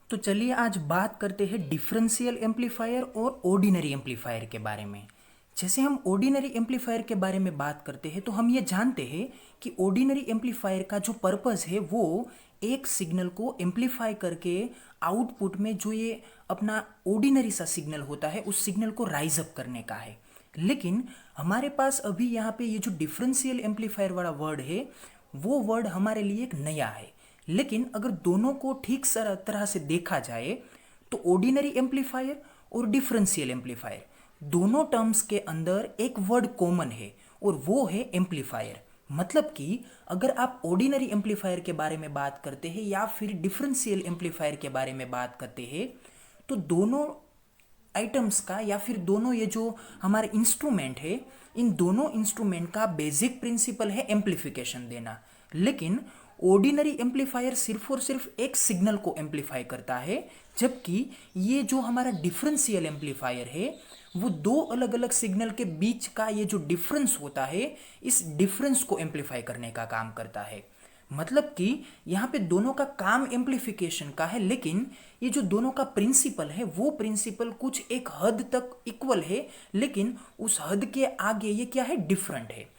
तो चलिए आज बात करते हैं डिफरेंशियल एम्पलीफायर और ऑर्डिनरी एम्पलीफायर के बारे में। जैसे हम ऑर्डिनरी एम्पलीफायर के बारे में बात करते हैं तो हम ये जानते हैं कि ऑर्डिनरी एम्पलीफायर का जो पर्पस है वो एक सिग्नल को एम्पलीफाई करके आउटपुट में जो ये अपना ऑर्डिनरी सा सिग्नल होता है उस सिग्नल को राइज अप करने का है। लेकिन हमारे पास अभी यहाँ पे ये जो डिफरेंशियल एम्पलीफायर वाला वर्ड है वो वर्ड हमारे लिए एक नया है। लेकिन अगर दोनों को ठीक तरह से देखा जाए तो ऑर्डिनरी एम्पलीफायर और डिफरेंशियल एम्पलीफायर दोनों टर्म्स के अंदर एक वर्ड कॉमन है और वो है एम्पलीफायर। मतलब कि अगर आप ऑर्डिनरी एम्पलीफायर के बारे में बात करते हैं या फिर डिफरेंशियल एम्पलीफायर के बारे में बात करते हैं तो दोनों आइटम्स का या फिर दोनों ये जो हमारे इंस्ट्रूमेंट है इन दोनों इंस्ट्रूमेंट का बेसिक प्रिंसिपल है एम्पलीफिकेशन देना। लेकिन ऑर्डिनरी एम्पलीफायर सिर्फ और सिर्फ एक सिग्नल को एम्पलीफाई करता है, जबकि ये जो हमारा डिफरेंशियल एम्पलीफायर है वो दो अलग अलग सिग्नल के बीच का ये जो डिफरेंस होता है इस डिफरेंस को एम्पलीफाई करने का काम करता है। मतलब कि यहाँ पे दोनों का काम एम्पलीफिकेशन का है, लेकिन ये जो दोनों का प्रिंसिपल है वो प्रिंसिपल कुछ एक हद तक इक्वल है, लेकिन उस हद के आगे ये क्या है, डिफरेंट है।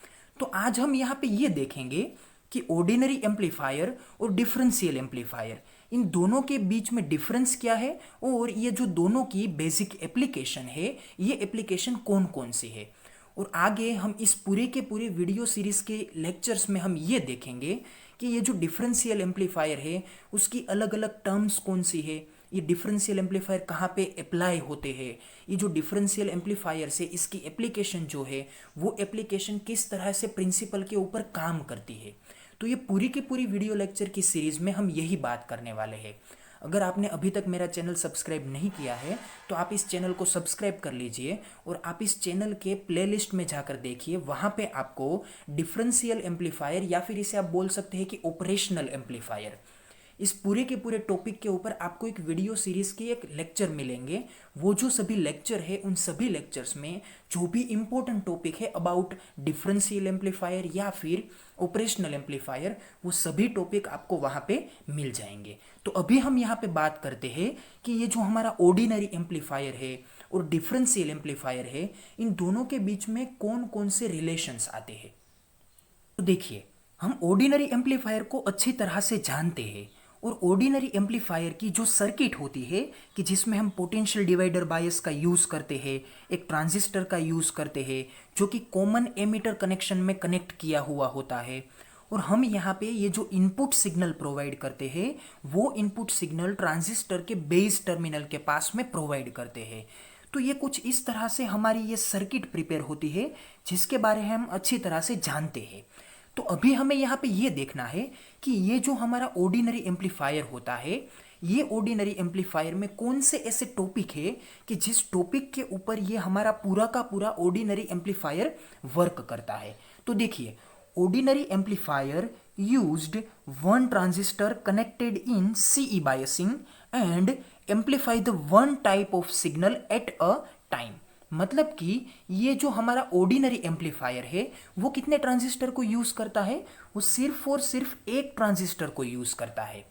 तो आज हम यहाँ पे ये देखेंगे कि ऑर्डिनरी एम्पलीफायर और डिफरेंशियल एम्पलीफायर इन दोनों के बीच में डिफरेंस क्या है और ये जो दोनों की बेसिक एप्लीकेशन है ये एप्लीकेशन कौन कौन सी है। और आगे हम इस पूरे के पूरे वीडियो सीरीज के लेक्चर्स में हम ये देखेंगे कि ये जो डिफरेंशियल एम्पलीफायर है उसकी अलग अलग टर्म्स कौन सी है, ये डिफरेंशियल एम्पलीफायर कहाँ पे अप्लाई होते हैं, ये जो डिफरेंशियल एम्पलीफायर से इसकी एप्लीकेशन जो है वो एप्लीकेशन किस तरह से प्रिंसिपल के ऊपर काम करती है। तो ये पूरी की पूरी वीडियो लेक्चर की सीरीज़ में हम यही बात करने वाले हैं। अगर आपने अभी तक मेरा चैनल सब्सक्राइब नहीं किया है तो आप इस चैनल को सब्सक्राइब कर लीजिए और आप इस चैनल के प्लेलिस्ट में जाकर देखिए, वहाँ पे आपको डिफरेंशियल एम्पलीफायर या फिर इसे आप बोल सकते हैं कि ऑपरेशनल एम्पलीफायर इस पूरे के पूरे टॉपिक के ऊपर आपको एक वीडियो सीरीज़ के एक लेक्चर मिलेंगे। वो जो सभी लेक्चर है उन सभी लेक्चर्स में जो भी इम्पोर्टेंट टॉपिक है अबाउट डिफरेंशियल एम्पलीफायर या फिर ऑपरेशनल एम्पलीफायर वो सभी टॉपिक आपको वहाँ पे मिल जाएंगे। तो अभी हम यहाँ पे बात करते हैं कि ये जो हमारा ऑर्डिनरी एम्पलीफायर है और डिफरेंशियल एम्पलीफायर है इन दोनों के बीच में कौन कौन से रिलेशंस आते हैं। तो देखिए, हम ऑर्डिनरी एम्पलीफायर को अच्छी तरह से जानते हैं और ऑर्डिनरी एम्पलीफायर की जो सर्किट होती है कि जिसमें हम पोटेंशियल डिवाइडर बायस का यूज़ करते हैं, एक ट्रांजिस्टर का यूज़ करते हैं जो कि कॉमन एमीटर कनेक्शन में कनेक्ट किया हुआ होता है, और हम यहाँ पे ये जो इनपुट सिग्नल प्रोवाइड करते हैं वो इनपुट सिग्नल ट्रांजिस्टर के बेस टर्मिनल के पास में प्रोवाइड करते हैं। तो ये कुछ इस तरह से हमारी ये सर्किट प्रिपेयर होती है जिसके बारे में हम अच्छी तरह से जानते हैं। तो अभी हमें यहाँ पे ये देखना है कि ये जो हमारा ऑर्डिनरी एम्पलीफायर होता है ये ऑर्डिनरी एम्पलीफायर में कौन से ऐसे टॉपिक है कि जिस टॉपिक के ऊपर ये हमारा पूरा का पूरा ऑर्डिनरी एम्पलीफायर वर्क करता है। तो देखिए, ordinary amplifier used one transistor connected in CE biasing and amplify the one type of signal at a time. मतलब कि ये जो हमारा ऑर्डिनरी एम्पलीफायर है वो कितने ट्रांजिस्टर को यूज़ करता है, वो सिर्फ और सिर्फ एक ट्रांजिस्टर को यूज़ करता है।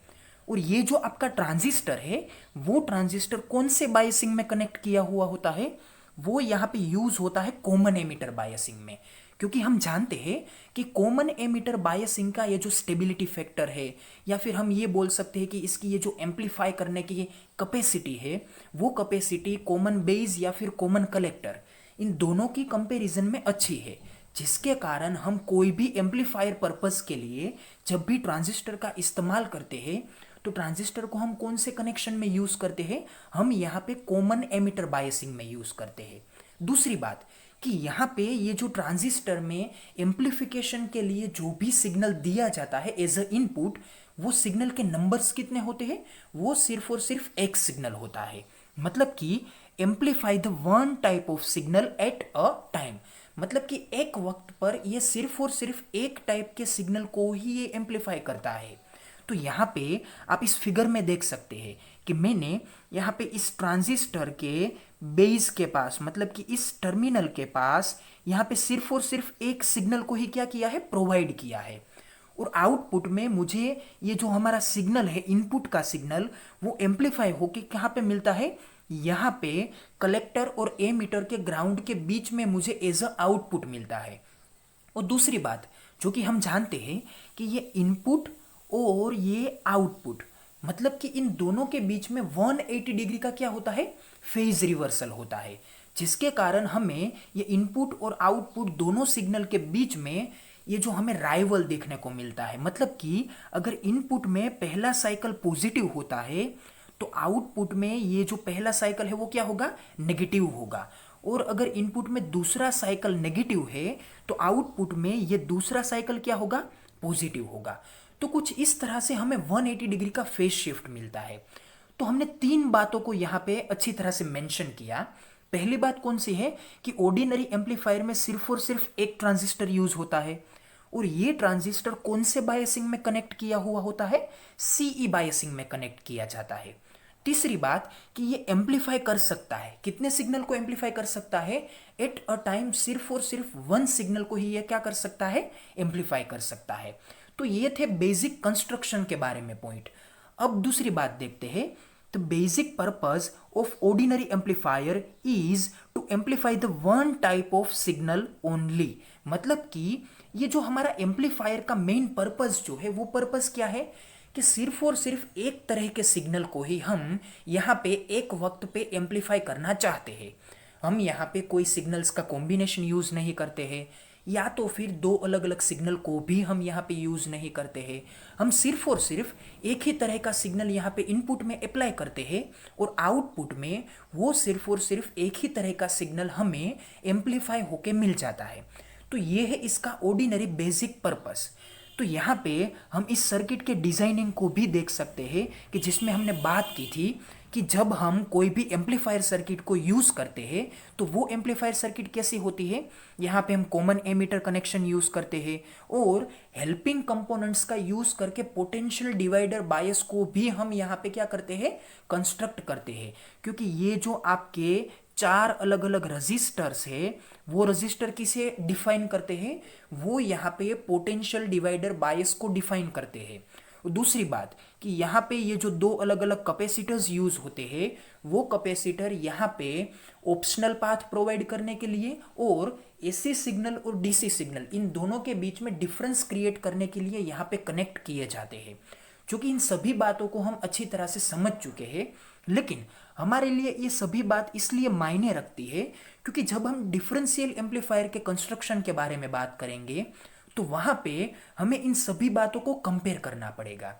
और ये जो आपका ट्रांजिस्टर है वो ट्रांजिस्टर कौन से बायसिंग में कनेक्ट किया हुआ होता है, वो यहाँ पे यूज़ होता है कॉमन एमिटर बायसिंग में। क्योंकि हम जानते हैं कि कॉमन एमिटर बायसिंग का ये जो स्टेबिलिटी फैक्टर है या फिर हम ये बोल सकते हैं कि इसकी ये जो एम्पलीफाई करने की कैपेसिटी है वो कैपेसिटी कॉमन बेस या फिर कॉमन कलेक्टर इन दोनों की कंपैरिजन में अच्छी है, जिसके कारण हम कोई भी एम्पलीफायर पर्पस के लिए जब भी ट्रांजिस्टर का इस्तेमाल करते हैं तो ट्रांजिस्टर को हम कौन से कनेक्शन में यूज़ करते हैं, हम यहाँ पे कॉमन एमिटर बायसिंग में यूज़ करते हैं। दूसरी बात कि यहाँ पे ये जो ट्रांजिस्टर में एम्पलीफिकेशन के लिए जो भी सिग्नल दिया जाता है एज अ इनपुट वो सिग्नल के नंबर्स कितने होते हैं, वो सिर्फ और सिर्फ एक सिग्नल होता है। मतलब कि amplify the one type of signal at a time, मतलब कि एक वक्त पर ये सिर्फ और सिर्फ एक टाइप के सिग्नल को ही ये एम्पलीफाई करता है। तो यहाँ पे आप इस फिगर में देख सकते हैं कि मैंने यहाँ पे इस ट्रांजिस्टर के बेस के पास मतलब कि इस टर्मिनल के पास यहाँ पे सिर्फ और सिर्फ एक सिग्नल को ही क्या किया है, प्रोवाइड किया है। और आउटपुट में मुझे ये जो हमारा सिग्नल है, इनपुट का सिग्नल, वो एम्पलीफाई होके कहाँ पे मिलता है, यहाँ पे कलेक्टर और एमीटर के ग्राउंड के बीच में मुझे एज अ आउटपुट मिलता है। और दूसरी बात जो कि हम जानते हैं कि ये इनपुट और ये आउटपुट, मतलब कि इन दोनों के बीच में 180 डिग्री का क्या होता है, फेज रिवर्सल होता है, जिसके कारण हमें ये इनपुट और आउटपुट दोनों सिग्नल के बीच में ये जो हमें राइवल देखने को मिलता है। मतलब कि अगर इनपुट में पहला साइकिल पॉजिटिव होता है तो आउटपुट में ये जो पहला साइकिल है वो क्या होगा, नेगेटिव होगा। और अगर इनपुट में दूसरा साइकिल नेगेटिव है तो आउटपुट में ये दूसरा साइकिल क्या होगा, पॉजिटिव होगा। तो कुछ इस तरह से हमें 180 डिग्री का फेज शिफ्ट मिलता है। तो हमने तीन बातों को यहाँ पे अच्छी तरह से मेंशन किया। पहली बात कौन सी है कि ऑर्डिनरी एम्पलीफायर में सिर्फ और सिर्फ एक ट्रांजिस्टर यूज होता है और ये ट्रांजिस्टर कौन से बायसिंग में कनेक्ट किया हुआ होता है, सीई बायसिंग में कनेक्ट किया जाता है। तीसरी बात कि ये एम्पलीफाई कर सकता है, कितने सिग्नल को एम्पलीफाई कर सकता है, एट अ टाइम सिर्फ और सिर्फ वन सिग्नल को ही ये क्या कर सकता है, एम्पलीफाई कर सकता है। तो ये थे बेसिक कंस्ट्रक्शन के बारे में पॉइंट। अब दूसरी बात देखते हैं। The basic purpose of ordinary amplifier is to amplify the one type of signal only. मतलब कि ये जो हमारा एम्पलीफायर का मेन पर्पज जो है वो पर्पज क्या है कि सिर्फ और सिर्फ एक तरह के सिग्नल को ही हम यहाँ पे एक वक्त पे एम्पलीफाई करना चाहते हैं। हम यहाँ पे कोई सिग्नल्स का कॉम्बिनेशन यूज़ नहीं करते हैं, या तो फिर दो अलग अलग सिग्नल को भी हम यहाँ पे यूज़ नहीं करते हैं। हम सिर्फ और सिर्फ एक ही तरह का सिग्नल यहाँ पे इनपुट में अप्लाई करते हैं और आउटपुट में वो सिर्फ और सिर्फ एक ही तरह का सिग्नल हमें एम्पलीफाई होके मिल जाता है। तो ये है इसका ऑर्डिनरी बेसिक पर्पस। तो यहाँ पे हम इस सर्किट के डिज़ाइनिंग को भी देख सकते हैं कि जिसमें हमने बात की थी कि जब हम कोई भी एम्पलीफायर सर्किट को यूज़ करते हैं तो वो एम्पलीफायर सर्किट कैसी होती है। यहाँ पे हम कॉमन एमीटर कनेक्शन यूज़ करते हैं और हेल्पिंग कंपोनेंट्स का यूज़ करके पोटेंशियल डिवाइडर बायस को भी हम यहाँ पे क्या करते हैं, कंस्ट्रक्ट करते हैं। क्योंकि ये जो आपके चार अलग अलग रजिस्टर्स है वो रजिस्टर किसे डिफाइन करते हैं, वो यहाँ पे पोटेंशियल डिवाइडर बायस को डिफाइन करते हैं। दूसरी बात कि यहाँ पे ये जो दो अलग अलग कैपेसिटर्स यूज होते हैं वो कैपेसिटर यहाँ पे ऑप्शनल पाथ प्रोवाइड करने के लिए और एसी सिग्नल और डीसी सिग्नल इन दोनों के बीच में डिफरेंस क्रिएट करने के लिए यहाँ पे कनेक्ट किए जाते हैं। क्योंकि इन सभी बातों को हम अच्छी तरह से समझ चुके हैं, लेकिन हमारे लिए ये सभी बात इसलिए मायने रखती है क्योंकि जब हम डिफरेंशियल एम्पलीफायर के कंस्ट्रक्शन के बारे में बात करेंगे तो वहां पे हमें इन सभी बातों को कंपेयर करना पड़ेगा।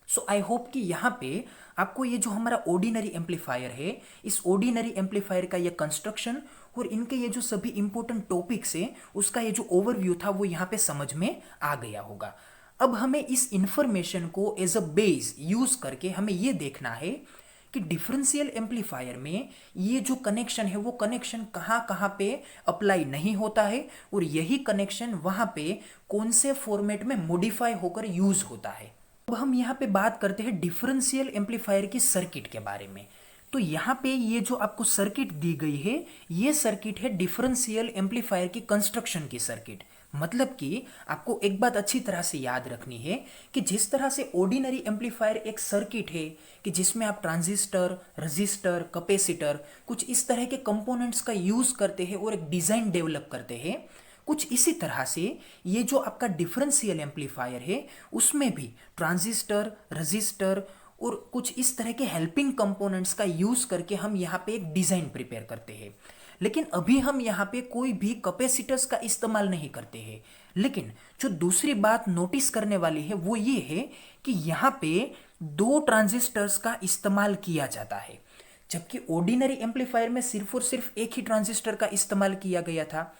सो आई होप कि यहाँ पे आपको ये जो हमारा ऑर्डिनरी एम्पलीफायर है, इस ऑर्डिनरी एम्पलीफायर का ये कंस्ट्रक्शन और इनके ये जो सभी इंपॉर्टेंट टॉपिक्स है उसका ये जो ओवरव्यू था वो यहाँ पे समझ में आ गया होगा। अब हमें इस इंफॉर्मेशन को एज अ बेस यूज करके हमें ये देखना है कि डिफरेंशियल एम्पलीफायर में ये जो कनेक्शन है वो कनेक्शन कहाँ कहाँ पे अप्लाई नहीं होता है और यही कनेक्शन वहाँ पे कौन से फॉर्मेट में मॉडिफाई होकर यूज होता है। अब हम यहाँ पे बात करते हैं डिफरेंशियल एम्पलीफायर की सर्किट के बारे में। तो यहाँ पे ये जो आपको सर्किट दी गई है ये सर्किट है डिफरेंशियल एम्पलीफायर की कंस्ट्रक्शन की सर्किट। मतलब कि आपको एक बात अच्छी तरह से याद रखनी है कि जिस तरह से ऑर्डिनरी एम्पलीफायर एक सर्किट है कि जिसमें आप ट्रांजिस्टर, रजिस्टर, कैपेसिटर कुछ इस तरह के कंपोनेंट्स का यूज करते हैं और एक डिजाइन डेवलप करते हैं, कुछ इसी तरह से ये जो आपका डिफरेंशियल एम्पलीफायर है उसमें भी ट्रांजिस्टर, रजिस्टर और कुछ इस तरह के हेल्पिंग कंपोनेंट्स का यूज करके हम यहाँ पे एक डिजाइन प्रिपेयर करते हैं। लेकिन अभी हम यहाँ पे कोई भी कैपेसिटर्स का इस्तेमाल नहीं करते हैं। लेकिन जो दूसरी बात नोटिस करने वाली है वो ये है कि यहाँ पे दो ट्रांजिस्टर्स का इस्तेमाल किया जाता है, जबकि ऑर्डिनरी एम्पलीफायर में सिर्फ और सिर्फ एक ही ट्रांजिस्टर का इस्तेमाल किया गया था।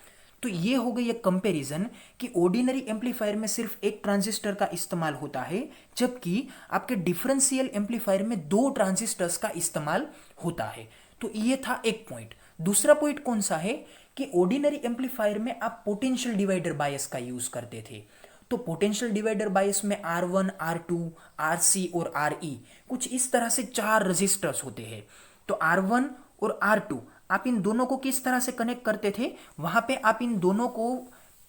तो ये हो गई एक कंपैरिजन कि ऑर्डिनरी एम्पलीफायर में सिर्फ एक ट्रांजिस्टर का इस्तेमाल होता है, जबकि आपके डिफरेंशियल एम्पलीफायर में दो ट्रांजिस्टर्स का इस्तेमाल होता है। तो ये था एक पॉइंट। दूसरा पॉइंट कौन सा है कि ऑर्डिनरी एम्पलीफायर में आप पोटेंशियल डिवाइडर बायस का यूज करते थे। तो पोटेंशियल डिवाइडर बायस में R1, R2, RC और RE कुछ इस तरह से चार रजिस्टर्स होते हैं। तो R1 और R2 आप इन दोनों को किस तरह से कनेक्ट करते थे, वहां पे आप इन दोनों को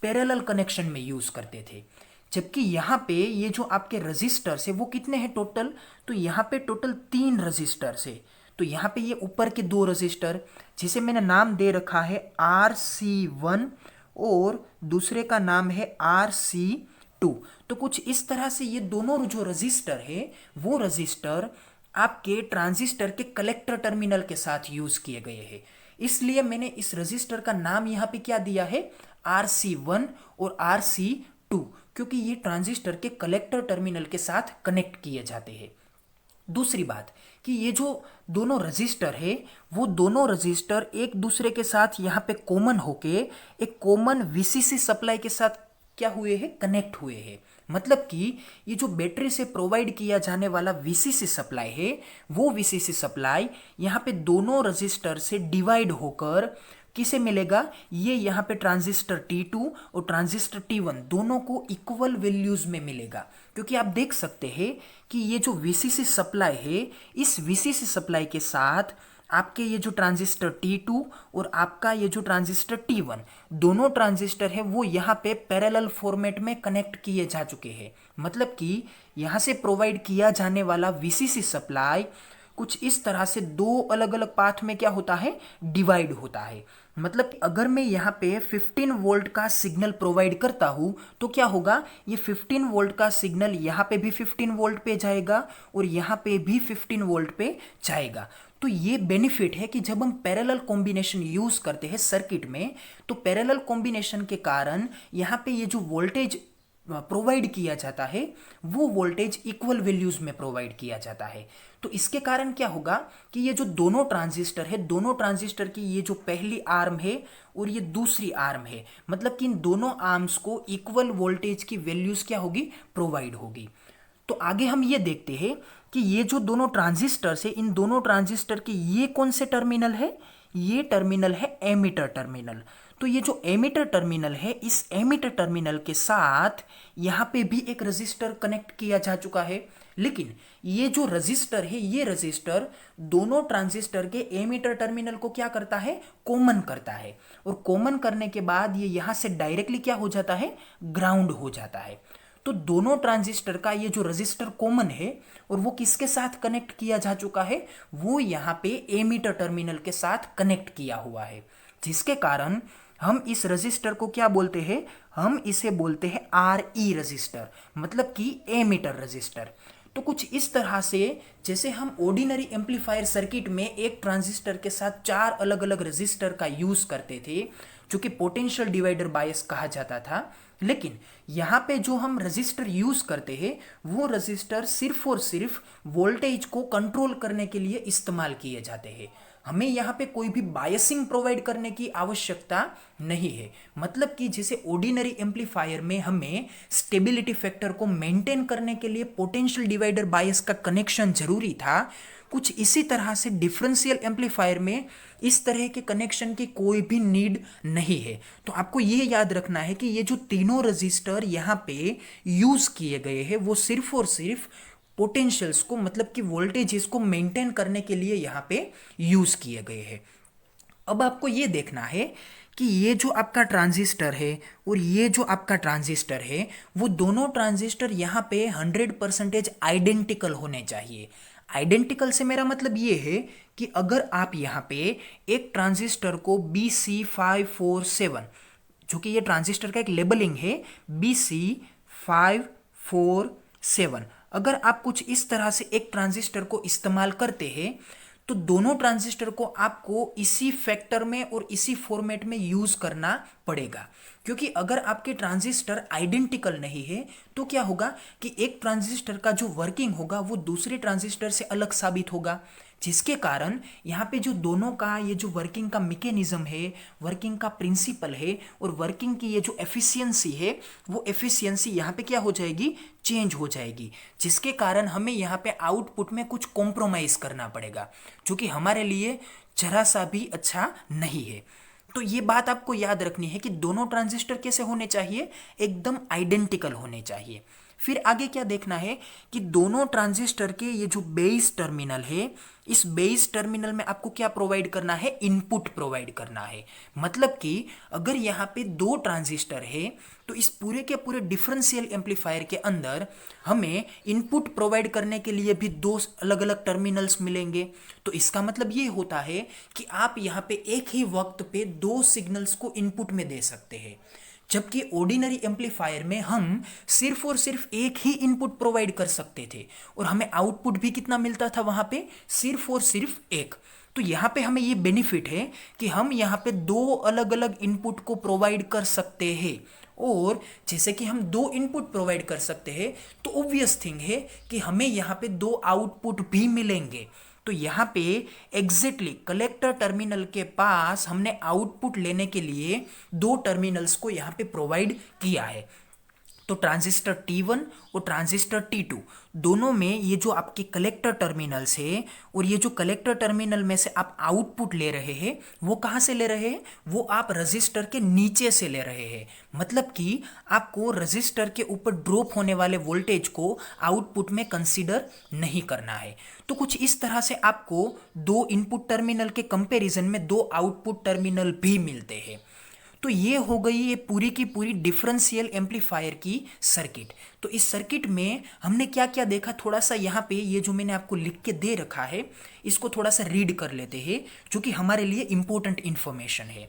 पैरेलल कनेक्शन में यूज करते थे। जबकि यहाँ पे ये जो आपके रजिस्टर्स है वो कितने हैं टोटल, तो यहाँ पे टोटल 3 रजिस्टर्स है। तो यहाँ पे ये ऊपर के 2 रजिस्टर जिसे मैंने नाम दे रखा है RC1 और दूसरे का नाम है RC2। तो कुछ इस तरह से ये दोनों जो रजिस्टर है वो रजिस्टर आपके ट्रांजिस्टर के कलेक्टर टर्मिनल के साथ यूज किए गए हैं। इसलिए मैंने इस रजिस्टर का नाम यहाँ पे क्या दिया है, RC1 और RC2, क्योंकि ये ट्रांजिस्टर के कलेक्टर टर्मिनल के साथ कनेक्ट किए जाते हैं। दूसरी बात कि ये जो दोनों रजिस्टर है वो दोनों रजिस्टर एक दूसरे के साथ यहाँ पे कॉमन होके एक कॉमन VCC सप्लाई के साथ क्या हुए हैं, कनेक्ट हुए हैं। मतलब कि ये जो बैटरी से प्रोवाइड किया जाने वाला VCC सप्लाई है वो VCC सप्लाई यहाँ पे दोनों रजिस्टर से डिवाइड होकर किसे मिलेगा, ये यहाँ पे ट्रांजिस्टर T2 और ट्रांजिस्टर T1 दोनों को इक्वल वैल्यूज में मिलेगा। क्योंकि आप देख सकते हैं कि ये जो VCC सप्लाई है इस VCC सप्लाई के साथ आपके ये जो ट्रांजिस्टर T2 और आपका ये जो ट्रांजिस्टर T1 दोनों ट्रांजिस्टर है वो यहाँ पे पैरेलल फॉर्मेट में कनेक्ट किए जा चुके हैं। मतलब कि यहाँ से प्रोवाइड किया जाने वाला VCC सप्लाई कुछ इस तरह से 2 अलग अलग पाथ में क्या होता है, डिवाइड होता है। मतलब अगर मैं यहाँ पे 15 वोल्ट का सिग्नल प्रोवाइड करता हूँ तो क्या होगा, ये 15 वोल्ट का सिग्नल यहाँ पे भी 15 वोल्ट पे जाएगा और यहाँ पे भी 15 वोल्ट पे जाएगा। तो ये बेनिफिट है कि जब हम पैरेलल कॉम्बिनेशन यूज करते हैं सर्किट में, तो पैरेलल कॉम्बिनेशन के कारण यहाँ पे ये जो वोल्टेज प्रोवाइड किया जाता है वो वोल्टेज इक्वल वैल्यूज में प्रोवाइड किया जाता है। तो इसके कारण क्या होगा कि ये जो दोनों ट्रांजिस्टर है, दोनों ट्रांजिस्टर की ये जो पहली आर्म है और ये दूसरी आर्म है, मतलब कि इन दोनों आर्म्स को इक्वल वोल्टेज की वैल्यूज क्या होगी, प्रोवाइड होगी। तो आगे हम ये देखते हैं कि ये जो दोनों ट्रांजिस्टर्स है इन दोनों ट्रांजिस्टर के ये कौन से टर्मिनल है, ये टर्मिनल है एमिटर टर्मिनल। तो ये जो एमिटर टर्मिनल है इस एमिटर टर्मिनल के साथ यहाँ पे भी एक रजिस्टर कनेक्ट किया जा चुका है। लेकिन ये जो रजिस्टर है ये रजिस्टर दोनों ट्रांजिस्टर के एमिटर टर्मिनल को क्या करता है, कॉमन करता है। और कॉमन करने के बाद ये यहाँ से डायरेक्टली क्या हो जाता है, ग्राउंड हो जाता है। तो दोनों ट्रांजिस्टर का ये जो रजिस्टर कॉमन है और वो किसके साथ कनेक्ट किया जा चुका है, वो यहाँ पे एमिटर टर्मिनल के साथ कनेक्ट किया हुआ है। जिसके कारण हम इस रजिस्टर को क्या बोलते हैं, हम इसे बोलते हैं RE रजिस्टर, मतलब कि एमिटर रजिस्टर। तो कुछ इस तरह से जैसे हम ऑर्डिनरी एम्पलीफायर सर्किट में एक ट्रांजिस्टर के साथ 4 अलग अलग रजिस्टर का यूज करते थे जो कि पोटेंशियल डिवाइडर बायस कहा जाता था, लेकिन यहाँ पे जो हम रजिस्टर यूज करते हैं वो रजिस्टर सिर्फ और सिर्फ वोल्टेज को कंट्रोल करने के लिए इस्तेमाल किए जाते हैं। हमें यहाँ पे कोई भी बायसिंग प्रोवाइड करने की आवश्यकता नहीं है। मतलब कि जैसे ऑर्डिनरी एम्पलीफायर में हमें स्टेबिलिटी फैक्टर को मेंटेन करने के लिए पोटेंशियल डिवाइडर बायस का कनेक्शन जरूरी था, कुछ इसी तरह से डिफरेंशियल एम्पलीफायर में इस तरह के कनेक्शन की कोई भी नीड नहीं है। तो आपको ये याद रखना है कि ये जो तीनों रजिस्टर यहाँ पे यूज किए गए हैं वो सिर्फ और सिर्फ पोटेंशियल्स को, मतलब कि वोल्टेजेस को मेंटेन करने के लिए यहाँ पे यूज किए गए हैं। अब आपको ये देखना है कि ये जो आपका ट्रांजिस्टर है और ये जो आपका ट्रांजिस्टर है वो दोनों ट्रांजिस्टर यहाँ पे 100% आइडेंटिकल होने चाहिए। आइडेंटिकल से मेरा मतलब ये है कि अगर आप यहाँ पे एक ट्रांजिस्टर को BC547, जो कि ये ट्रांजिस्टर का एक लेबलिंग है BC547, अगर आप कुछ इस तरह से एक ट्रांजिस्टर को इस्तेमाल करते हैं तो दोनों ट्रांजिस्टर को आपको इसी फैक्टर में और इसी फॉर्मेट में यूज करना पड़ेगा। क्योंकि अगर आपके ट्रांजिस्टर आइडेंटिकल नहीं है तो क्या होगा कि एक ट्रांजिस्टर का जो वर्किंग होगा वो दूसरे ट्रांजिस्टर से अलग साबित होगा, जिसके कारण यहाँ पे जो दोनों का ये जो वर्किंग का मैकेनिज्म है, वर्किंग का प्रिंसिपल है और वर्किंग की ये जो एफिशिएंसी है वो एफिशिएंसी यहाँ पे क्या हो जाएगी, चेंज हो जाएगी। जिसके कारण हमें यहाँ पे आउटपुट में कुछ कॉम्प्रोमाइज़ करना पड़ेगा जो कि हमारे लिए जरा सा भी अच्छा नहीं है। तो ये बात आपको याद रखनी है कि दोनों ट्रांजिस्टर कैसे होने चाहिए, एकदम आइडेंटिकल होने चाहिए। फिर आगे क्या देखना है कि दोनों ट्रांजिस्टर के ये जो बेस टर्मिनल है, इस बेस टर्मिनल में आपको क्या प्रोवाइड करना है, इनपुट प्रोवाइड करना है। मतलब कि अगर यहाँ पे दो ट्रांजिस्टर है तो इस पूरे के पूरे डिफरेंशियल एम्पलीफायर के अंदर हमें इनपुट प्रोवाइड करने के लिए भी दो अलग अलग टर्मिनल्स मिलेंगे। तो इसका मतलब ये होता है कि आप यहाँ पे एक ही वक्त पे दो सिग्नल्स को इनपुट में दे सकते हैं, जबकि ऑर्डिनरी एम्पलीफायर में हम सिर्फ और सिर्फ एक ही इनपुट प्रोवाइड कर सकते थे और हमें आउटपुट भी कितना मिलता था वहां पे, सिर्फ और सिर्फ एक। तो यहाँ पे हमें ये बेनिफिट है कि हम यहाँ पे दो अलग अलग इनपुट को प्रोवाइड कर सकते हैं, और जैसे कि हम दो इनपुट प्रोवाइड कर सकते हैं तो ऑब्वियस थिंग है कि हमें यहाँ पे दो आउटपुट भी मिलेंगे। तो यहाँ पे एग्जैक्टली कलेक्टर टर्मिनल के पास हमने आउटपुट लेने के लिए दो टर्मिनल्स को यहाँ पे प्रोवाइड किया है। तो ट्रांजिस्टर T1 और ट्रांजिस्टर T2 दोनों में ये जो आपके कलेक्टर टर्मिनल्स है, और ये जो कलेक्टर टर्मिनल में से आप आउटपुट ले रहे हैं वो कहाँ से ले रहे हैं, वो आप रजिस्टर के नीचे से ले रहे हैं। मतलब कि आपको रजिस्टर के ऊपर ड्रॉप होने वाले वोल्टेज को आउटपुट में कंसीडर नहीं करना है। तो कुछ इस तरह से आपको दो इनपुट टर्मिनल के कंपैरिजन में दो आउटपुट टर्मिनल भी मिलते हैं। तो ये हो गई ये पूरी की पूरी डिफरेंशियल एम्पलीफायर की सर्किट। तो इस सर्किट में हमने क्या क्या देखा, थोड़ा सा यहाँ पे ये जो मैंने आपको लिख के दे रखा है इसको थोड़ा सा रीड कर लेते हैं, जो कि हमारे लिए इंपॉर्टेंट इंफॉर्मेशन है।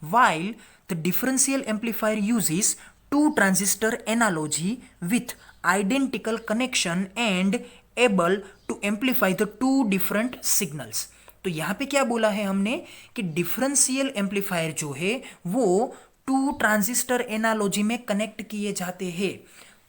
While the differential amplifier uses two transistor analogy with identical connection and able to amplify the two different signals. तो यहां पे क्या बोला है हमने कि डिफरेंशियल एम्पलीफायर जो है वो टू ट्रांजिस्टर एनालॉजी में कनेक्ट किए जाते हैं।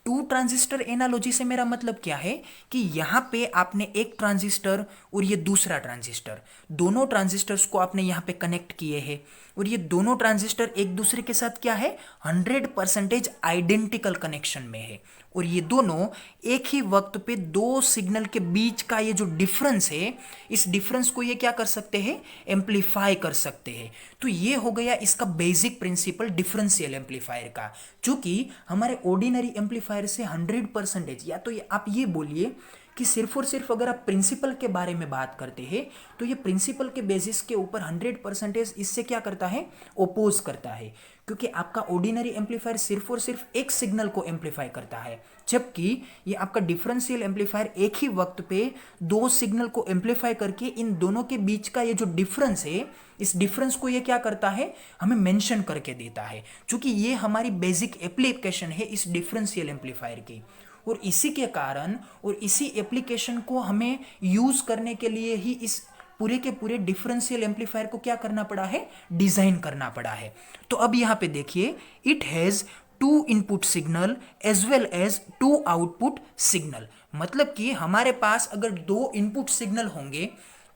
टू ट्रांजिस्टर एनालॉजी से मेरा मतलब क्या है कि यहां पे आपने एक ट्रांजिस्टर और ये दूसरा ट्रांजिस्टर, दोनों ट्रांजिस्टर्स को आपने यहां पे कनेक्ट किए हैं, और ये दोनों ट्रांजिस्टर एक दूसरे के साथ क्या है, 100% आइडेंटिकल कनेक्शन में है, और ये दोनों एक ही वक्त पे दो सिग्नल के बीच का ये जो डिफरेंस है, इस डिफरेंस को ये क्या कर सकते हैं, एम्पलीफाई कर सकते हैं। तो ये हो गया इसका बेसिक प्रिंसिपल डिफरेंशियल एम्पलीफायर का, जो कि हमारे ऑर्डिनरी एम्पलीफायर से 100%, या तो आप ये बोलिए कि सिर्फ और सिर्फ अगर आप प्रिंसिपल के बारे में बात करते हैं तो ये प्रिंसिपल के बेसिस के ऊपर 100% इससे क्या करता है, ओपोज करता है, क्योंकि आपका ऑर्डिनरी एम्पलीफायर सिर्फ और सिर्फ एक सिग्नल को एम्पलीफाई करता है, जबकि ये आपका डिफरेंशियल एम्पलीफायर एक ही वक्त पे दो सिग्नल को एम्पलीफाई करके इन दोनों के बीच का ये जो डिफरेंस है, इस डिफरेंस को ये क्या करता है, हमें मेंशन करके देता है, क्योंकि ये हमारी बेसिक एप्लीकेशन है इस डिफरेंशियल एम्पलीफायर की। और इसी के कारण और इसी एप्लीकेशन को हमें यूज करने के लिए ही इस पूरे के पूरे डिफरेंशियल एम्पलीफायर को क्या करना पड़ा है, डिजाइन करना पड़ा है। तो अब यहां पे देखिए, it has two input signal as well as two output signal. मतलब कि हमारे पास अगर दो इनपुट सिग्नल होंगे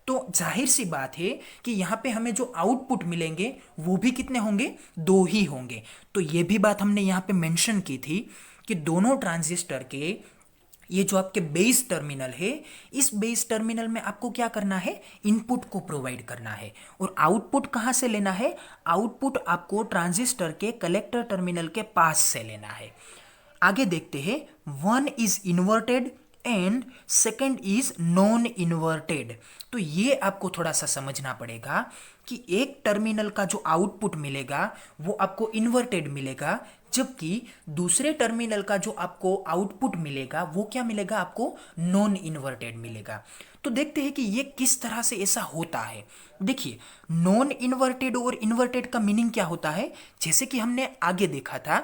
तो जाहिर सी बात है कि यहाँ पे हमें जो आउटपुट मिलेंगे वो भी कितने होंगे, दो ही होंगे। तो ये भी बात हमने यहाँ पे मेंशन की थी कि दोनों ट्रांजिस्टर के ये जो आपके बेस टर्मिनल है, इस बेस टर्मिनल में आपको क्या करना है, इनपुट को प्रोवाइड करना है, और आउटपुट कहाँ से लेना है, आउटपुट आपको ट्रांजिस्टर के कलेक्टर टर्मिनल के पास से लेना है। आगे देखते हैं, one is inverted and second is non inverted. तो ये आपको थोड़ा सा समझना पड़ेगा कि एक टर्मिनल का जो आउटपुट मिलेगा वो आपको इन्वर्टेड मिलेगा, जबकि दूसरे टर्मिनल का जो आपको आउटपुट मिलेगा वो क्या मिलेगा, आपको नॉन इन्वर्टेड मिलेगा। तो देखते हैं कि ये किस तरह से ऐसा होता है। देखिए, नॉन इन्वर्टेड और इन्वर्टेड का मीनिंग क्या होता है, जैसे कि हमने आगे देखा था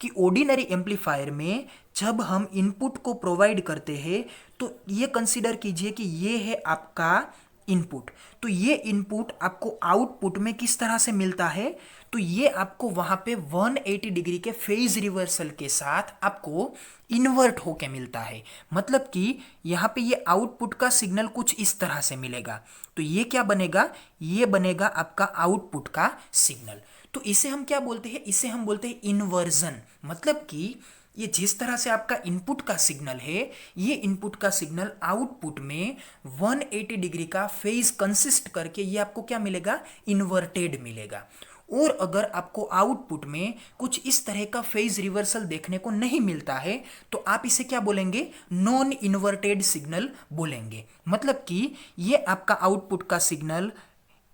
कि ऑर्डिनरी एम्पलीफायर में जब हम इनपुट को प्रोवाइड करते हैं तो ये कंसीडर कीजिए कि ये है आपका इनपुट, तो ये इनपुट आपको आउटपुट में किस तरह से मिलता है, तो ये आपको वहां पे 180 डिग्री के फेज रिवर्सल के साथ आपको इन्वर्ट होके मिलता है। मतलब कि यहाँ पे ये आउटपुट का सिग्नल कुछ इस तरह से मिलेगा, तो ये क्या बनेगा, ये बनेगा आपका आउटपुट का सिग्नल। तो इसे हम क्या बोलते हैं, इसे हम बोलते हैं इन्वर्जन। मतलब कि ये जिस तरह से आपका इनपुट का सिग्नल है, ये इनपुट का सिग्नल आउटपुट में 180 डिग्री का फेज कंसिस्ट करके ये आपको क्या मिलेगा, इन्वर्टेड मिलेगा। और अगर आपको आउटपुट में कुछ इस तरह का फेज रिवर्सल देखने को नहीं मिलता है तो आप इसे क्या बोलेंगे, नॉन इन्वर्टेड सिग्नल बोलेंगे। मतलब कि ये आपका आउटपुट का सिग्नल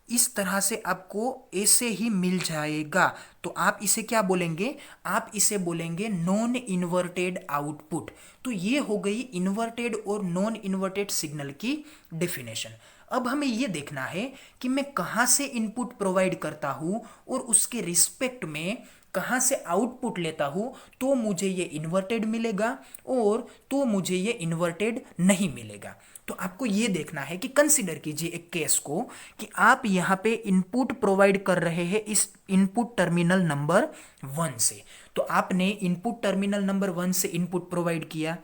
इस तरह से आपको ऐसे ही मिल जाएगा तो आप इसे क्या बोलेंगे, आप इसे बोलेंगे नॉन इन्वर्टेड आउटपुट। तो ये हो गई इन्वर्टेड और नॉन इन्वर्टेड सिग्नल की डेफिनेशन। अब हमें ये देखना है कि मैं कहाँ से इनपुट प्रोवाइड करता हूँ और उसके रिस्पेक्ट में कहाँ से आउटपुट लेता हूँ तो मुझे ये इन्वर्टेड मिलेगा और तो मुझे ये इन्वर्टेड नहीं मिलेगा। तो आपको ये देखना है कि कंसीडर कीजिए एक केस को कि आप यहाँ पे इनपुट प्रोवाइड कर रहे हैं इस इनपुट टर्मिनल नंबर 1 से। तो आपने इनपुट टर्मिनल नंबर 1 से इनपुट प्रोवाइड किया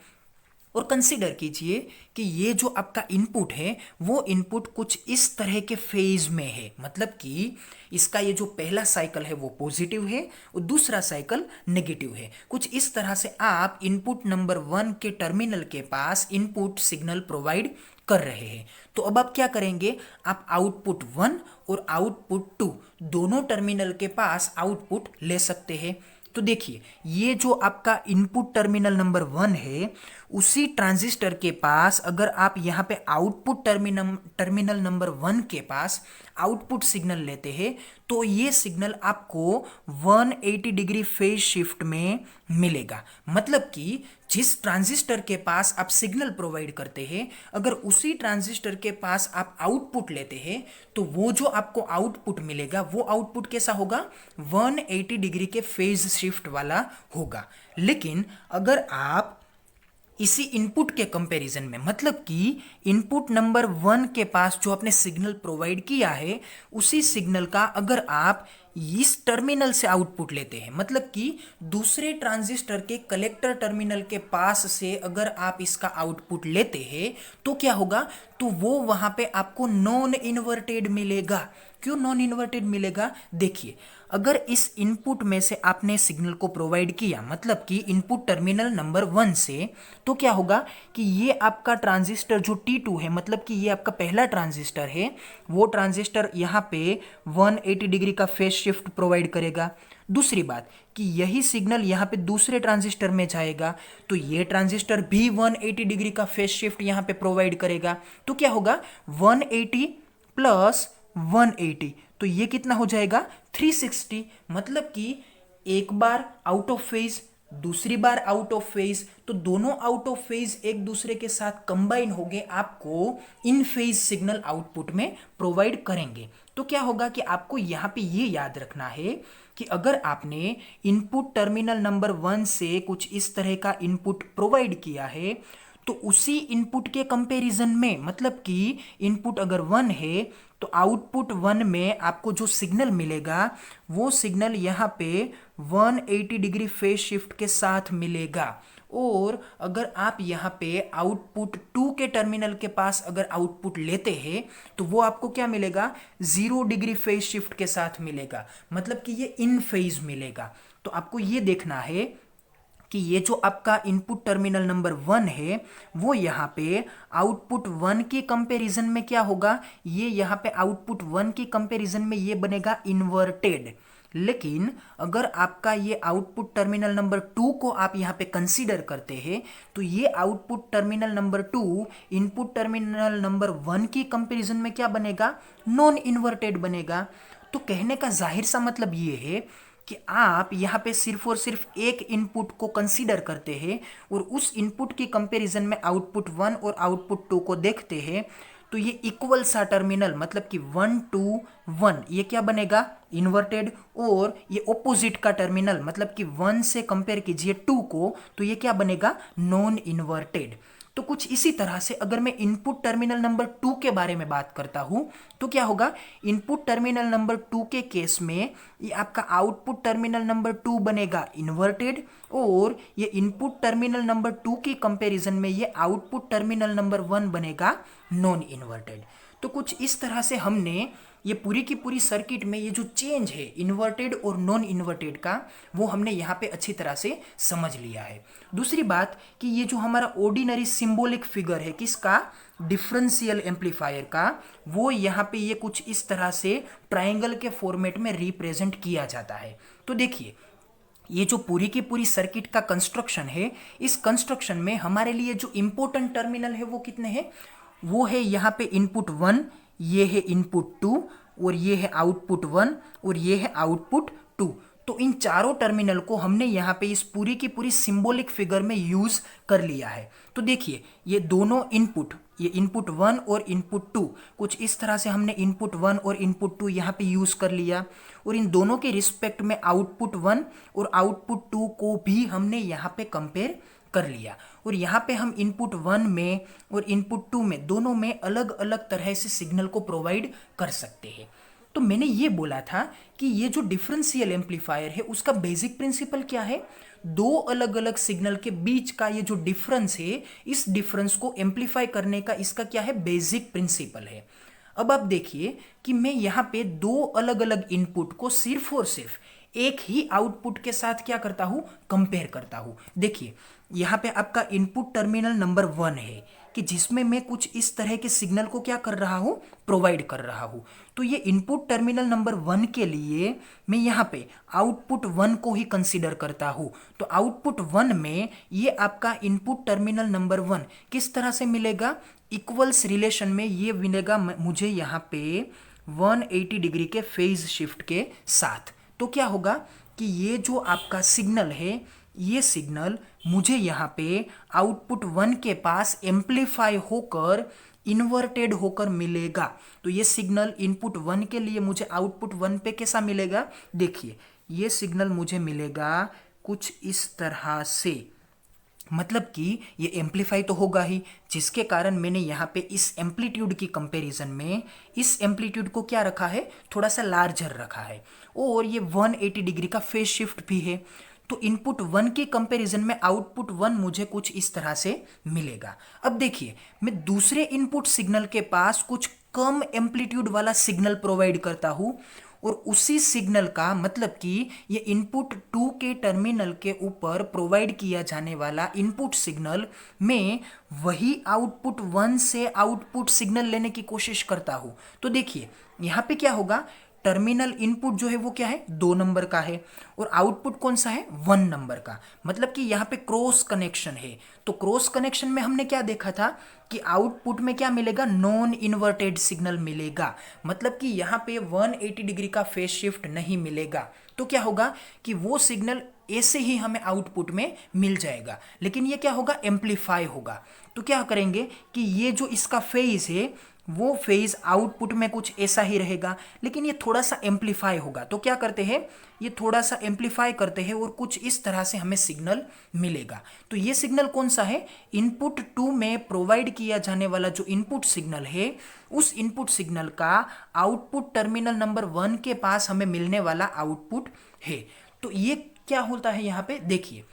और कंसीडर कीजिए कि ये जो आपका इनपुट है वो इनपुट कुछ इस तरह के फेज में है। मतलब कि इसका ये जो पहला साइकिल है वो पॉजिटिव है और दूसरा साइकिल नेगेटिव है। कुछ इस तरह से आप इनपुट नंबर 1 के टर्मिनल के पास इनपुट सिग्नल प्रोवाइड कर रहे हैं। तो अब आप क्या करेंगे, आप आउटपुट 1 और आउटपुट 2 दोनों टर्मिनल के पास आउटपुट ले सकते हैं। तो देखिए ये जो आपका इनपुट टर्मिनल नंबर 1 है उसी ट्रांजिस्टर के पास अगर आप यहाँ पे आउटपुट टर्मिनल नंबर 1 के पास आउटपुट सिग्नल लेते हैं तो ये सिग्नल आपको 180 डिग्री फेज शिफ्ट में मिलेगा। मतलब कि जिस ट्रांजिस्टर के पास आप सिग्नल प्रोवाइड करते हैं अगर उसी ट्रांजिस्टर के पास आप आउटपुट लेते हैं तो वो जो आपको आउटपुट मिलेगा वो आउटपुट कैसा होगा, 180 डिग्री के फेज शिफ्ट वाला होगा। लेकिन अगर आप इसी इनपुट के कंपैरिजन में मतलब कि इनपुट नंबर 1 के पास जो आपने सिग्नल प्रोवाइड किया है उसी सिग्नल का अगर आप इस टर्मिनल से आउटपुट लेते हैं मतलब कि दूसरे ट्रांजिस्टर के कलेक्टर टर्मिनल के पास से अगर आप इसका आउटपुट लेते हैं तो क्या होगा, तो वो वहां पे आपको नॉन इन्वर्टेड मिलेगा। क्यों नॉन इन्वर्टेड मिलेगा, देखिए अगर इस इनपुट में से आपने सिग्नल को प्रोवाइड किया मतलब कि इनपुट टर्मिनल नंबर 1 से, तो क्या होगा कि ये आपका ट्रांजिस्टर जो T2 है मतलब कि ये आपका पहला ट्रांजिस्टर है वो ट्रांजिस्टर यहाँ पे 180 डिग्री का फेज शिफ्ट प्रोवाइड करेगा। दूसरी बात कि यही सिग्नल यहाँ पे दूसरे ट्रांजिस्टर में जाएगा तो ये ट्रांजिस्टर भी 180 डिग्री का फेज शिफ्ट यहाँ पे प्रोवाइड करेगा। तो क्या होगा 180 प्लस 180 तो ये कितना हो जाएगा 360। मतलब कि एक बार आउट ऑफ फेज दूसरी बार आउट ऑफ फेज तो दोनों आउट ऑफ फेज एक दूसरे के साथ कंबाइन होके आपको इन फेज सिग्नल आउटपुट में प्रोवाइड करेंगे। तो क्या होगा कि आपको यहाँ पे ये याद रखना है कि अगर आपने इनपुट टर्मिनल नंबर 1 से कुछ इस तरह का इनपुट प्रोवाइड किया है तो उसी इनपुट के कंपैरिजन में मतलब कि इनपुट अगर 1 है तो आउटपुट 1 में आपको जो सिग्नल मिलेगा वो सिग्नल यहाँ पे 180 डिग्री फेज शिफ्ट के साथ मिलेगा। और अगर आप यहाँ पे आउटपुट 2 के टर्मिनल के पास अगर आउटपुट लेते हैं तो वो आपको क्या मिलेगा, 0 डिग्री फेज शिफ्ट के साथ मिलेगा। मतलब कि ये इन फेज मिलेगा। तो आपको ये देखना है कि ये जो आपका इनपुट टर्मिनल नंबर 1 है वो यहाँ पे आउटपुट 1 के कंपैरिजन में क्या होगा, ये यहाँ पे आउटपुट 1 के कंपैरिजन में ये बनेगा इन्वर्टेड। लेकिन अगर आपका ये आउटपुट टर्मिनल नंबर 2 को आप यहाँ पे कंसीडर करते हैं तो ये output terminal number 2 input terminal number 1 की कंपैरिजन में क्या बनेगा, नॉन इन्वर्टेड बनेगा। तो कहने का जाहिर सा मतलब ये है कि आप यहाँ पे सिर्फ और सिर्फ एक इनपुट को कंसीडर करते हैं और उस इनपुट की कंपैरिजन में आउटपुट 1 और आउटपुट 2 को देखते हैं तो ये इक्वल सा टर्मिनल मतलब कि 1 2 1 ये क्या बनेगा, इन्वर्टेड। और ये ऑपोजिट का टर्मिनल मतलब कि 1 से कंपेयर कीजिए 2 को तो ये क्या बनेगा, नॉन इन्वर्टेड। तो कुछ इसी तरह से अगर मैं इनपुट टर्मिनल नंबर 2 के बारे में बात करता हूं तो क्या होगा, इनपुट टर्मिनल नंबर 2 के केस में ये आपका आउटपुट टर्मिनल नंबर 2 बनेगा इन्वर्टेड और ये इनपुट टर्मिनल नंबर 2 के कंपैरिजन में ये आउटपुट टर्मिनल नंबर 1 बनेगा नॉन इन्वर्टेड। तो कुछ इस तरह से हमने ये पूरी की पूरी सर्किट में ये जो चेंज है इन्वर्टेड और नॉन इन्वर्टेड का, वो हमने यहाँ पे अच्छी तरह से समझ लिया है। दूसरी बात कि ये जो हमारा ऑर्डिनरी सिंबॉलिक फिगर है किसका, डिफरेंशियल एम्पलीफायर का, वो यहाँ पे ये कुछ इस तरह से ट्राइंगल के फॉर्मेट में रिप्रेजेंट किया जाता है। तो देखिए ये जो पूरी की पूरी सर्किट का कंस्ट्रक्शन है, इस कंस्ट्रक्शन में हमारे लिए जो इंपॉर्टेंट टर्मिनल है वो कितने हैं, वो है यहाँ पे इनपुट 1, ये है इनपुट 2 और ये है आउटपुट 1 और ये है आउटपुट 2। तो इन चारों टर्मिनल को हमने यहाँ पे इस पूरी की पूरी सिंबॉलिक फिगर में यूज कर लिया है। तो देखिए ये दोनों इनपुट, ये इनपुट 1 और इनपुट 2, कुछ इस तरह से हमने इनपुट 1 और इनपुट 2 यहाँ पे यूज कर लिया और इन दोनों के रिस्पेक्ट में आउटपुट 1 और आउटपुट 2 को भी हमने यहाँ पे कंपेयर कर लिया। और यहाँ पे हम इनपुट 1 में और इनपुट 2 में दोनों में अलग अलग तरह से सिग्नल को प्रोवाइड कर सकते हैं। तो मैंने ये बोला था कि ये जो डिफरेंशियल एम्पलीफायर है उसका बेसिक प्रिंसिपल क्या है, दो अलग अलग सिग्नल के बीच का ये जो डिफरेंस है, इस डिफरेंस को एम्पलीफाई करने का इसका क्या है, बेसिक प्रिंसिपल है। अब आप देखिए कि मैं यहाँ पे दो अलग अलग इनपुट को सिर्फ और सिर्फ एक ही आउटपुट के साथ क्या करता हूँ, कंपेयर करता हूँ। देखिए यहाँ पे आपका इनपुट टर्मिनल नंबर 1 है कि जिसमें मैं कुछ इस तरह के सिग्नल को क्या कर रहा हूँ, प्रोवाइड कर रहा हूँ। तो ये इनपुट टर्मिनल नंबर 1 के लिए मैं यहाँ पे आउटपुट 1 को ही कंसीडर करता हूँ। तो आउटपुट 1 में ये आपका इनपुट टर्मिनल नंबर 1 किस तरह से मिलेगा, इक्वल्स रिलेशन में ये मिलेगा मुझे यहाँ पे 180 डिग्री के फेज शिफ्ट के साथ। तो क्या होगा कि ये जो आपका सिग्नल है, ये सिग्नल मुझे यहाँ पे आउटपुट 1 के पास एम्पलीफाई होकर इन्वर्टेड होकर मिलेगा। तो ये सिग्नल इनपुट 1 के लिए मुझे आउटपुट 1 पे कैसा मिलेगा, देखिए ये सिग्नल मुझे मिलेगा कुछ इस तरह से, मतलब कि ये एम्पलीफाई तो होगा ही, जिसके कारण मैंने यहाँ पे इस एम्पलीट्यूड की कंपैरिजन में इस एम्पलीट्यूड को क्या रखा है, थोड़ा सा लार्जर रखा है और ये 180 डिग्री का फेज शिफ्ट भी है। तो इनपुट 1 के कंपैरिजन में आउटपुट 1 मुझे कुछ इस तरह से मिलेगा। अब देखिए मैं दूसरे इनपुट सिग्नल के पास कुछ कम एम्पलीट्यूड वाला सिग्नल प्रोवाइड करता हूँ और उसी सिग्नल का मतलब कि ये इनपुट 2 के टर्मिनल के ऊपर प्रोवाइड किया जाने वाला इनपुट सिग्नल में वही आउटपुट 1 से आउटपुट सिग्नल लेने की कोशिश करता हूँ। तो देखिए यहाँ पे क्या होगा, टर्मिनल इनपुट जो है वो क्या है, 2 नंबर का है और आउटपुट कौन सा है, 1 नंबर का, मतलब कि यहाँ पे क्रॉस कनेक्शन है। तो क्रॉस कनेक्शन में हमने क्या देखा था कि आउटपुट में क्या मिलेगा, नॉन इन्वर्टेड सिग्नल मिलेगा, मतलब कि यहाँ पे 180 डिग्री का फेज शिफ्ट नहीं मिलेगा। तो क्या होगा कि वो सिग्नल ऐसे ही हमें आउटपुट में मिल जाएगा, लेकिन ये क्या होगा, एम्पलीफाई होगा। तो क्या करेंगे कि ये जो इसका फेज है वो फेज आउटपुट में कुछ ऐसा ही रहेगा, लेकिन ये थोड़ा सा एम्पलीफाई होगा। तो क्या करते हैं, ये थोड़ा सा एम्पलीफाई करते हैं और कुछ इस तरह से हमें सिग्नल मिलेगा। तो ये सिग्नल कौन सा है, इनपुट 2 में प्रोवाइड किया जाने वाला जो इनपुट सिग्नल है, उस इनपुट सिग्नल का आउटपुट टर्मिनल नंबर 1 के पास हमें मिलने वाला आउटपुट है। तो ये क्या होता है, यहाँ पे देखिए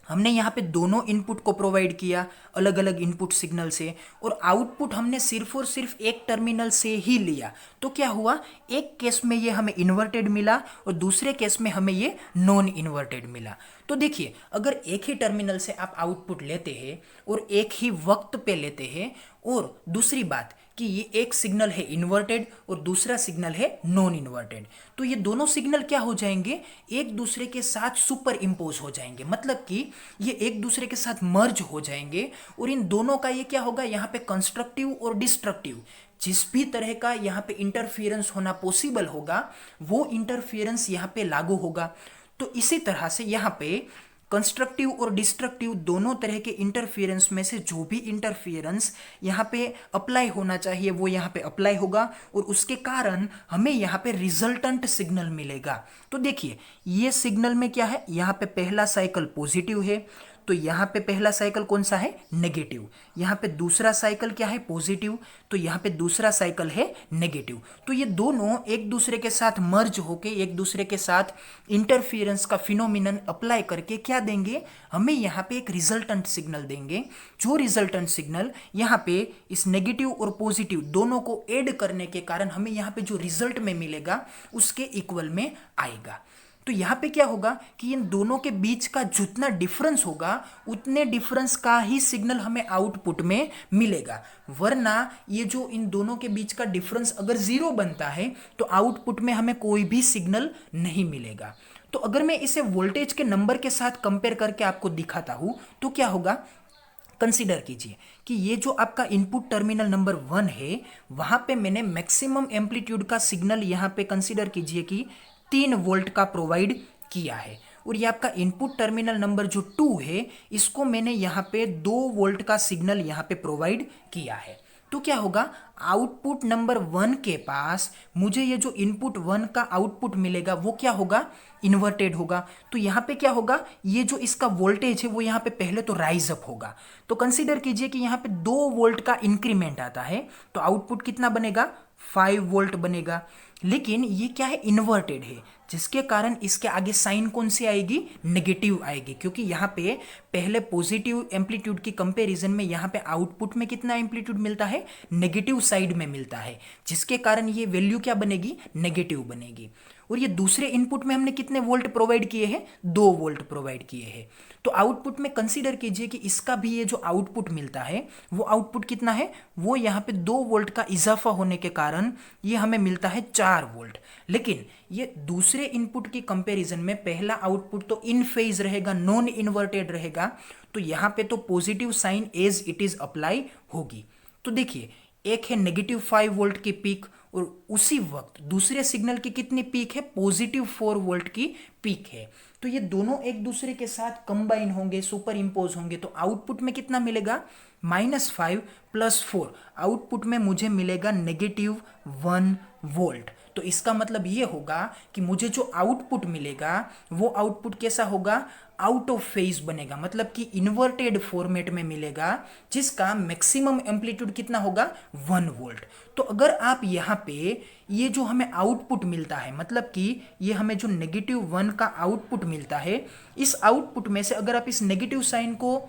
हमने यहाँ पे दोनों इनपुट को प्रोवाइड किया अलग अलग इनपुट सिग्नल से और आउटपुट हमने सिर्फ और सिर्फ एक टर्मिनल से ही लिया। तो क्या हुआ, एक केस में ये हमें इन्वर्टेड मिला और दूसरे केस में हमें ये नॉन इन्वर्टेड मिला। तो देखिए अगर एक ही टर्मिनल से आप आउटपुट लेते हैं और एक ही वक्त पे लेते हैं, और दूसरी बात कि ये एक सिग्नल है इन्वर्टेड और दूसरा सिग्नल है नॉन इन्वर्टेड, तो ये दोनों सिग्नल क्या हो जाएंगे, एक दूसरे के साथ सुपर इम्पोज हो जाएंगे, मतलब कि ये एक दूसरे के साथ मर्ज हो जाएंगे और इन दोनों का ये क्या होगा, यहाँ पे कंस्ट्रक्टिव और डिस्ट्रक्टिव जिस भी तरह का यहाँ पे इंटरफियरेंस होना पॉसिबल होगा वो इंटरफियरेंस यहाँ पे लागू होगा। तो इसी तरह से यहाँ पे कंस्ट्रक्टिव और डिस्ट्रक्टिव दोनों तरह के इंटरफियरेंस में से जो भी इंटरफियरेंस यहाँ पे अप्लाई होना चाहिए वो यहाँ पे अप्लाई होगा और उसके कारण हमें यहाँ पे रिजल्टेंट सिग्नल मिलेगा। तो देखिए ये सिग्नल में क्या है, यहाँ पे पहला साइकिल पॉजिटिव है, तो यहाँ पे पहला साइकिल कौन सा है, नेगेटिव। यहाँ पे दूसरा साइकिल क्या है, पॉजिटिव। तो यहाँ पे दूसरा साइकिल है नेगेटिव। तो ये दोनों एक दूसरे के साथ मर्ज होके एक दूसरे के साथ इंटरफियरेंस का फिनोमिनन अप्लाई करके क्या देंगे, हमें यहाँ पे एक रिजल्टेंट सिग्नल देंगे। जो रिजल्टेंट सिग्नल यहाँ पे इस नेगेटिव और पॉजिटिव दोनों को ऐड करने के कारण हमें यहाँ पे जो रिजल्ट में मिलेगा उसके इक्वल में आएगा। तो यहाँ पे क्या होगा कि इन दोनों के बीच का जितना डिफरेंस होगा उतने डिफरेंस का ही सिग्नल हमें आउटपुट में मिलेगा, वरना ये जो इन दोनों के बीच का डिफरेंस अगर जीरो बनता है तो आउटपुट में हमें कोई भी सिग्नल नहीं मिलेगा। तो अगर मैं इसे वोल्टेज के नंबर के साथ कंपेयर करके आपको दिखाता हूं तो क्या होगा, कंसीडर कीजिए कि ये जो आपका इनपुट टर्मिनल नंबर 1 है वहां पे मैंने मैक्सिमम एम्पलीट्यूड का सिग्नल यहाँ पे कंसीडर कीजिए कि 3 वोल्ट का प्रोवाइड किया है, और ये आपका इनपुट टर्मिनल नंबर जो 2 है इसको मैंने यहाँ पे 2 वोल्ट का सिग्नल यहाँ पे प्रोवाइड किया है। तो क्या होगा, आउटपुट नंबर 1 के पास मुझे ये जो इनपुट 1 का आउटपुट मिलेगा वो क्या होगा, इन्वर्टेड होगा। तो यहाँ पे क्या होगा, ये जो इसका वोल्टेज है वो यहाँ पे पहले तो राइज अप होगा। तो कंसीडर कीजिए कि यहाँ पे 2 वोल्ट का इंक्रीमेंट आता है तो आउटपुट कितना बनेगा, 5 वोल्ट बनेगा। लेकिन ये क्या है, इन्वर्टेड है, जिसके कारण इसके आगे साइन कौन सी आएगी, नेगेटिव आएगी, क्योंकि यहाँ पे पहले पॉजिटिव एम्पलीट्यूड की कंपैरिजन में यहाँ पे आउटपुट में कितना एम्पलीट्यूड मिलता है, नेगेटिव साइड में मिलता है, जिसके कारण ये वैल्यू क्या बनेगी, नेगेटिव बनेगी। और ये दूसरे इनपुट में हमने कितने वोल्ट प्रोवाइड किए हैं, 2 वोल्ट प्रोवाइड किए हैं। तो आउटपुट में कंसीडर कीजिए कि इसका भी ये जो आउटपुट मिलता है वो आउटपुट कितना है, वो यहाँ पे 2 वोल्ट का इजाफा होने के कारण ये हमें मिलता है 4 वोल्ट। लेकिन ये दूसरे इनपुट की कंपैरिजन में पहला आउटपुट तो इन फेज रहेगा, नॉन इन्वर्टेड रहेगा, तो यहाँ पे तो positive sign as it is apply होगी। तो देखिए, एक है नेगेटिव 5 वोल्ट की पीक और उसी वक्त दूसरे सिग्नल की कितनी पीक है, पॉजिटिव 4 वोल्ट की पीक है। तो ये दोनों एक दूसरे के साथ कंबाइन होंगे, सुपर इंपोज होंगे, तो आउटपुट में कितना मिलेगा, -5 + 4, आउटपुट में मुझे मिलेगा -1 वोल्ट। तो इसका मतलब ये होगा कि मुझे जो आउटपुट मिलेगा वो आउटपुट कैसा होगा, आउट ऑफ फेज बनेगा, मतलब कि इन्वर्टेड फॉर्मेट में मिलेगा, जिसका मैक्सिमम एम्पलीट्यूड कितना होगा, 1 वोल्ट। तो अगर आप यहाँ पे ये जो हमें आउटपुट मिलता है, मतलब कि ये हमें जो -1 का आउटपुट मिलता है, इस आउटपुट में से अगर आप इस नेगेटिव साइन को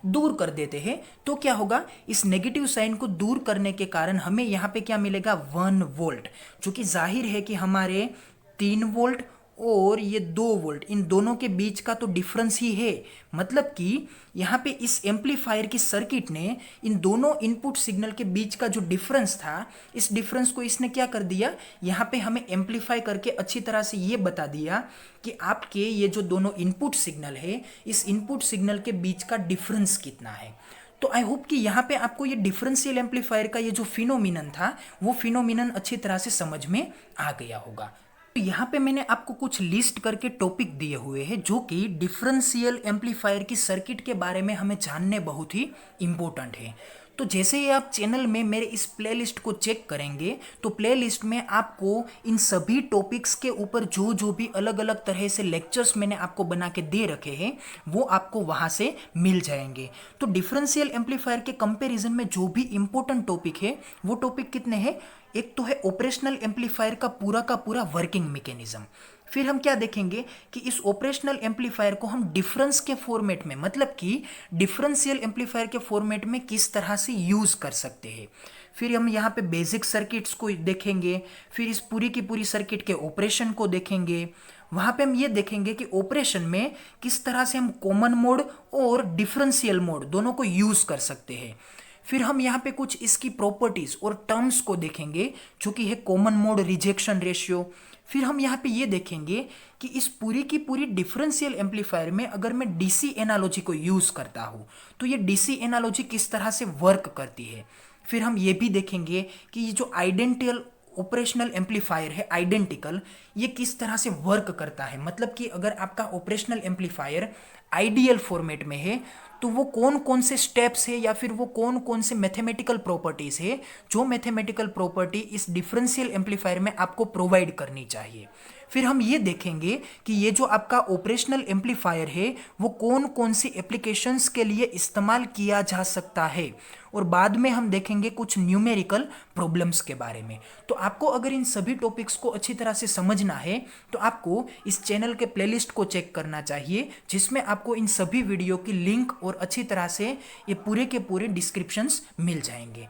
दूर कर देते हैं तो क्या होगा, इस नेगेटिव साइन को दूर करने के कारण हमें यहाँ पे क्या मिलेगा, 1 वोल्ट, जो कि जाहिर है कि हमारे 3 वोल्ट और ये 2 वोल्ट इन दोनों के बीच का तो डिफरेंस ही है। मतलब कि यहाँ पे इस एम्पलीफायर की सर्किट ने इन दोनों इनपुट सिग्नल के बीच का जो डिफरेंस था, इस डिफरेंस को इसने क्या कर दिया, यहाँ पे हमें एम्पलीफाई करके अच्छी तरह से ये बता दिया कि आपके ये जो दोनों इनपुट सिग्नल है, इस इनपुट सिग्नल के बीच का डिफरेंस कितना है। तो आई होप कि यहाँ पे आपको ये डिफरेंशियल एम्पलीफायर का ये जो फिनोमिनन था वो फिनोमिनन अच्छी तरह से समझ में आ गया होगा। तो यहाँ पे मैंने आपको कुछ लिस्ट करके टॉपिक दिए हुए हैं जो कि डिफरेंशियल एम्पलीफायर की सर्किट के बारे में हमें जानने बहुत ही इम्पोर्टेंट है। तो जैसे ही आप चैनल में मेरे इस प्लेलिस्ट को चेक करेंगे तो प्लेलिस्ट में आपको इन सभी टॉपिक्स के ऊपर जो जो भी अलग अलग तरह से लेक्चर्स मैंने आपको बना के दे रखे हैं वो आपको वहाँ से मिल जाएंगे। तो डिफरेंशियल एम्पलीफायर के कंपैरिजन में जो भी इम्पोर्टेंट टॉपिक है वो टॉपिक कितने हैं, एक तो है ऑपरेशनल एम्पलीफायर का पूरा वर्किंग मैकेनिज्म। फिर हम क्या देखेंगे कि इस ऑपरेशनल एम्पलीफायर को हम डिफरेंस के फॉर्मेट में, मतलब कि डिफरेंशियल एम्पलीफायर के फॉर्मेट में किस तरह से यूज कर सकते हैं। फिर हम यहाँ पे बेसिक सर्किट्स को देखेंगे, फिर इस पूरी की पूरी सर्किट के ऑपरेशन को देखेंगे। वहाँ पे हम ये देखेंगे कि ऑपरेशन में किस तरह से हम कॉमन मोड और डिफरेंशियल मोड दोनों को यूज कर सकते हैं। फिर हम यहाँ पे कुछ इसकी प्रॉपर्टीज और टर्म्स को देखेंगे जो कि है कॉमन मोड रिजेक्शन रेशियो। फिर हम यहाँ पे ये देखेंगे कि इस पूरी की पूरी डिफरेंशियल एम्पलीफायर में अगर मैं डीसी एनालॉजी को यूज करता हूँ तो ये डीसी एनालॉजी किस तरह से वर्क करती है। फिर हम ये भी देखेंगे कि ये जो आइडेंटिकल ऑपरेशनल एम्पलीफायर है, आइडेंटिकल, ये किस तरह से वर्क करता है। मतलब कि अगर आपका ऑपरेशनल एम्पलीफायर आइडियल फॉर्मेट में है तो वो कौन कौन से स्टेप्स है या फिर वो कौन कौन से मैथमेटिकल प्रॉपर्टीज है जो मैथमेटिकल प्रॉपर्टी इस डिफरेंशियल एम्पलीफायर में आपको प्रोवाइड करनी चाहिए। फिर हम ये देखेंगे कि ये जो आपका ऑपरेशनल एम्पलीफायर है वो कौन कौन सी एप्लीकेशंस के लिए इस्तेमाल किया जा सकता है, और बाद में हम देखेंगे कुछ न्यूमेरिकल प्रॉब्लम्स के बारे में। तो आपको अगर इन सभी टॉपिक्स को अच्छी तरह से समझना है तो आपको इस चैनल के प्लेलिस्ट को चेक करना चाहिए, जिसमें आपको इन सभी वीडियो की लिंक और अच्छी तरह से ये पूरे के पूरे डिस्क्रिप्शंस मिल जाएंगे।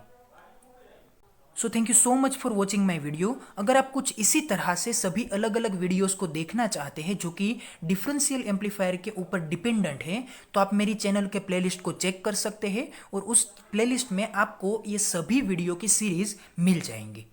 So thank you so much for watching my video. अगर आप कुछ इसी तरह से सभी अलग अलग वीडियोस को देखना चाहते हैं जो कि डिफरेंशियल एम्पलीफायर के ऊपर डिपेंडेंट है, तो आप मेरी चैनल के प्लेलिस्ट को चेक कर सकते हैं और उस प्लेलिस्ट में आपको ये सभी वीडियो की सीरीज मिल जाएंगी।